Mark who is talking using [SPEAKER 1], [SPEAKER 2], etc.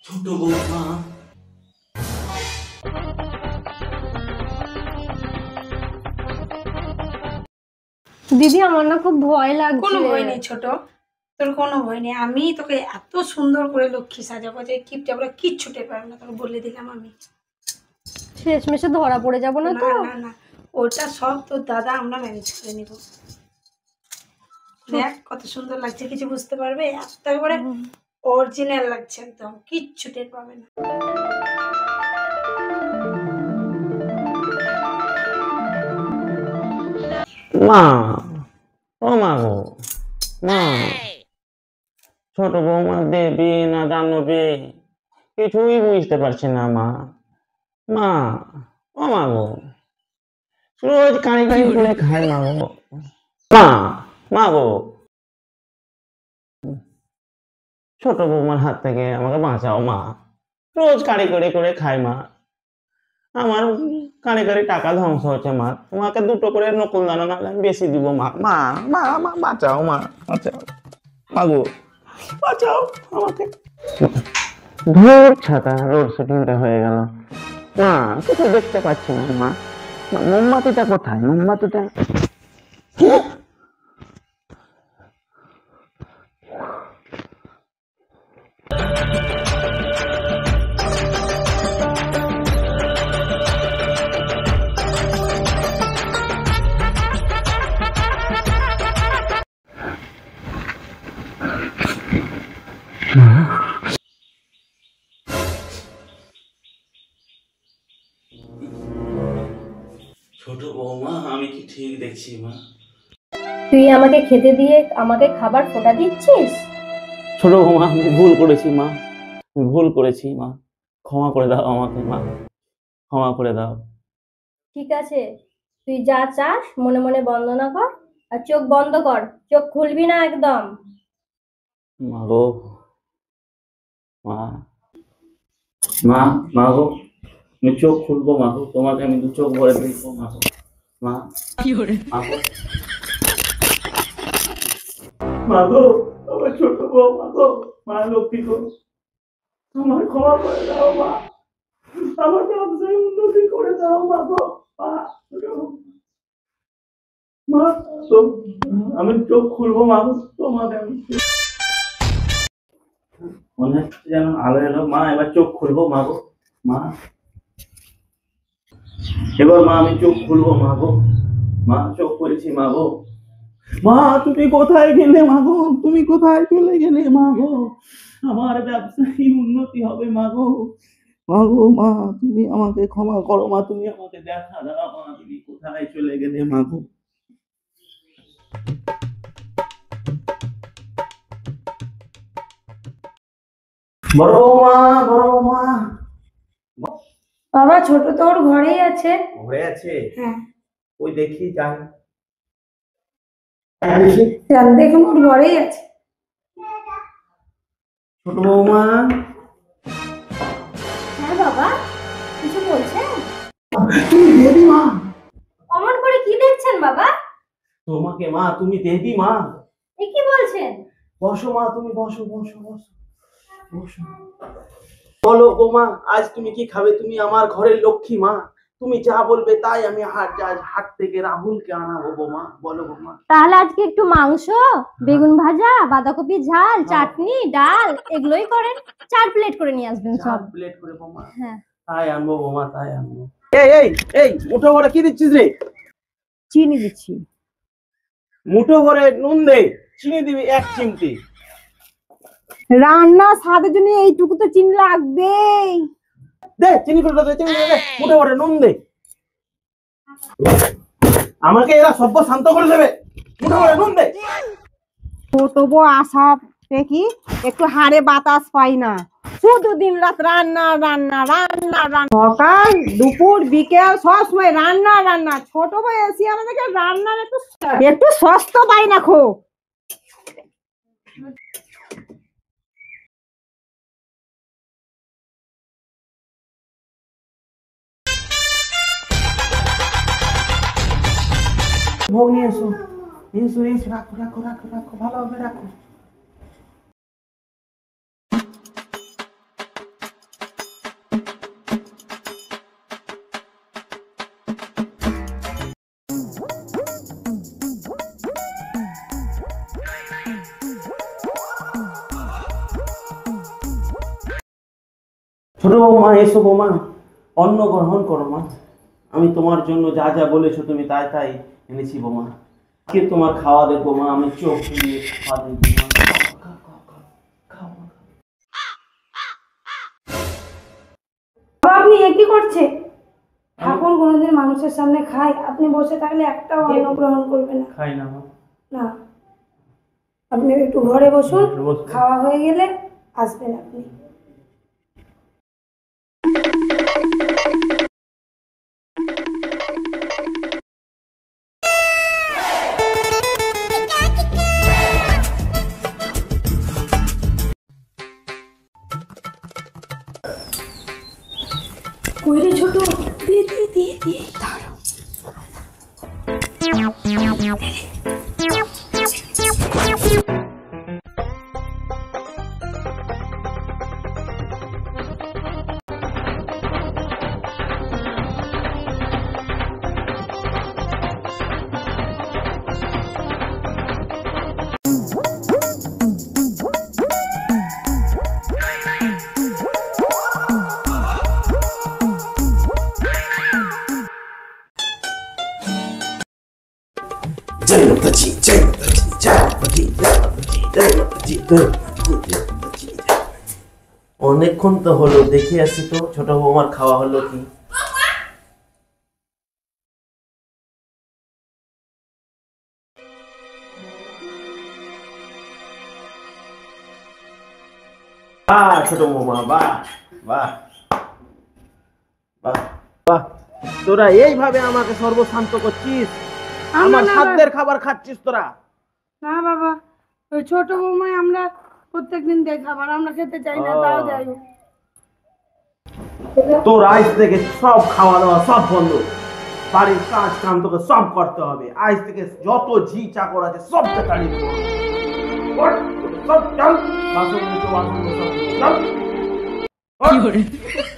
[SPEAKER 1] ছোট বৌমা।
[SPEAKER 2] দিদি আমার না খুব ভয় লাগছে।
[SPEAKER 3] কোনো ভয় নেই ছোট, তোর কোনো ভয় নেই। আমি তোকে এত সুন্দর করে লক্ষ্মী সাজাবো যে কিপটা বলে কিচ্ছু টের পারবে না, তোকে বলে দিলাম আমি।
[SPEAKER 2] শেষমেশে ধরা পড়ে যাবো না তো?
[SPEAKER 3] না না, ওটা সব তোর দাদা আমরা ম্যানেজ করে নিব। দেখ কত সুন্দর লাগছে, কিছু বুঝতে পারবে? এত করে অরিজিনাল লাগছে, একদম কিচ্ছু টের পাবে না।
[SPEAKER 1] মা, ও মা গো, মা, ছোট বৌমা দেবী না জানবি কিছুই বুঝতে পারছি না মা। মা, ও মা গো, রোজ কানি কানি করে খায় মা গো। মা, মা গো, ছোট বৌমার হাত থেকে আমাকে বাঁচাও মা। রোজ কারি করে করে খায় মা। আমার কারি কারি টাকা ধ্বংস হচ্ছে মা। তোমাকে দুটো করে নকুল দানা নাহলে আমি বেশি দিব মা। মা, মা, মা বাঁচাও মা, বাঁচাও মা গো, বাঁচাও আমাকে। ধুর ছাতা, লোডশেডিংটা হয়ে গেল। মা, কিছু দেখতে পাচ্ছি না মা। মোমবাতিটা কোথায়? মোমবাতিটা ছোট বৌমা, আমি কি ঠিক দেখছি মা?
[SPEAKER 2] তুই আমাকে খেতে দিয়ে আমাকে খাবার ফোঁটা দিচ্ছিস?
[SPEAKER 1] ছোট বৌমা, আমি ভুল করেছি মা, আমি ভুল করেছি মা, ক্ষমা করে দাও আমাকে মা, ক্ষমা করে দাও।
[SPEAKER 2] ঠিক আছে, তুই যা চাস মনে মনে বন্দনা কর, আর চোখ বন্ধ কর, চোখ খুলবি না একদম।
[SPEAKER 1] মা গো, মা, মা, মা গো, আমি চোখ খুলবো মা গো, তোমাকে আমি দু চোখ ভরে দেখবো মা গো। মা, মা গো, মা গো, আমার ছোট বউ মা গো, মা লক্ষ্মী গো, আমার ক্ষমা করে দাও মা, আমার ব্যবসায় উন্নতি করে দাও মা গো। মা, মা, আমি চোখ খুলবো মা গো, তোমাকে আমি মনে হচ্ছে যেন আলো এলো মা, এবার চোখ খুলবো মা গো। মা, এবার মা আমি চোখ খুলবো মা গো। মা, চোখ খুলেছি মা গো। মা, তুমি কোথায় গেলে মা গো? তুমি কোথায় চলে গেলে মা গো? আমার ব্যবসায় উন্নতি হবে মা গো। মা গো, মা, তুমি আমাকে ক্ষমা করো মা, তুমি আমাকে দেখা দাও মা, তুমি কোথায় চলে গেলে মা গো? বড় বৌমা, বড় বৌমা।
[SPEAKER 3] বাবা, ছোট তোর ঘরেই আছে।
[SPEAKER 1] ঘরে আছে?
[SPEAKER 3] হ্যাঁ,
[SPEAKER 1] ওই দেখি যাই।
[SPEAKER 3] চল দেখুন, ওর ঘরেই আছে।
[SPEAKER 1] ছোট বৌমা।
[SPEAKER 2] হ্যাঁ বাবা, কিছু বলছেন?
[SPEAKER 1] তুমি দেবী মা?
[SPEAKER 2] অমন করে কি দেখছেন বাবা?
[SPEAKER 1] তোমাকে মা, তুমি দেবী মা?
[SPEAKER 2] এ কি বলছেন?
[SPEAKER 1] বসো মা, তুমি বসো বসো বসো বসো। বলো বৌমা, আজ তুমি কি খাবে? তুমি আমার ঘরের লক্ষ্মী মা, তুমি যা বলবে তাই। আমি হাট থেকে রাহুলকে আনাবো বৌমা। বলো বৌমা।
[SPEAKER 2] তাহলে আজকে একটু মাংস, বেগুন ভাজা, বাঁধাকপি ঝাল, চাটনি, ডাল এগুলোই করেন। 4 প্লেট করে নিয়ে আসবেন সব।
[SPEAKER 1] 4 প্লেট করে বৌমা?
[SPEAKER 2] হ্যাঁ,
[SPEAKER 1] তাই আনবো বৌমা, তাই আনবো। এই এই এই, মুঠো ভরে কি দিচ্ছিস রে?
[SPEAKER 2] চিনি দিচ্ছি।
[SPEAKER 1] মুঠো ভরে নুন দে, চিনি দিবি 1 চিমটি।
[SPEAKER 2] রান্না স্বাদের জন্য এইটুকু তো চিনি লাগবেই।
[SPEAKER 1] দে চিনি করে দে, চিনি দে, মুঠো ভরে নুন দে। আমাকে এরা সভ্য শান্ত করে দেবে। মুঠো ভরে নুন দে।
[SPEAKER 4] ছোট বউ আসা দেখি একটু হাড়ে বাতাস পাই না, শুধু দিন রাত রান্না রান্না রান্না রান্না, সকাল দুপুর বিকেল সব সময় রান্না রান্না। ছোট বউ এসে আমাদেরকে রান্নার একটু একটু সস্তা পাই না খো।
[SPEAKER 1] ভোগ নিয়ে এসো, নিয়ে এসো, নিয়ে এসো, রাখো রাখো রাখো রাখো, ভালোভাবে রাখো। ছোট বৌমা, এসো বৌমা, অন্ন গ্রহণ করো মা। আমি তোমার জন্য যা যা বলেছো তুমি তাই তাই এনেছি বৌমা। কে তোমার খাওয়া দেখবো মা, আমি চোখ দিয়ে খাওয়া দেখবো মা। খাও, খাও, খাও, খাও, খাও।
[SPEAKER 3] বাবা, আপনি এ কি করছে? ঠাকুর কোনোদিন মানুষের সামনে খায়? আপনি বসে থাকলে একটাও অন্ন গ্রহণ করবে না।
[SPEAKER 1] খাই না মা।
[SPEAKER 3] না, আপনি একটু ঘরে বসুন,
[SPEAKER 1] বসবো।
[SPEAKER 3] খাওয়া হয়ে গেলে আসবেন আপনি। কই রে ছোট, দিয়ে দিয়ে দিয়ে দিয়ে দাঁড়াও।
[SPEAKER 1] जय माता जी, जय माता जी, जय माता जी, जय माता जी, जय माता जी, जय माता जी। অনেকক্ষণ তো হলো, দেখে আসি তো ছোট বৌমার খাওয়া হলো কি। বাহ ছোট বৌমা, বাহ বাহ বাহ বাহ, তোরা এইভাবে আমাকে সর্বশান্ত করছিস, আমার খাদ্যের খাবার খাচ্ছিস তোরা।
[SPEAKER 3] না বাবা, ওই ছোট বৌমায় আমরা প্রত্যেকদিন দেয় খাবার, আমরা খেতে চাই না, তাও যাই হোক।
[SPEAKER 1] তোর আজ থেকে সব খাওয়া দাওয়া সব বন্ধ, বাড়ির কাজ কাম তোকে সব করতে হবে। আজ থেকে যত ঝি চাকর আছে সবকে তাড়িয়ে দেবো। ওঠ, সব চল, বাসন মুছো, বাসন মুছো, চল। ওঠ।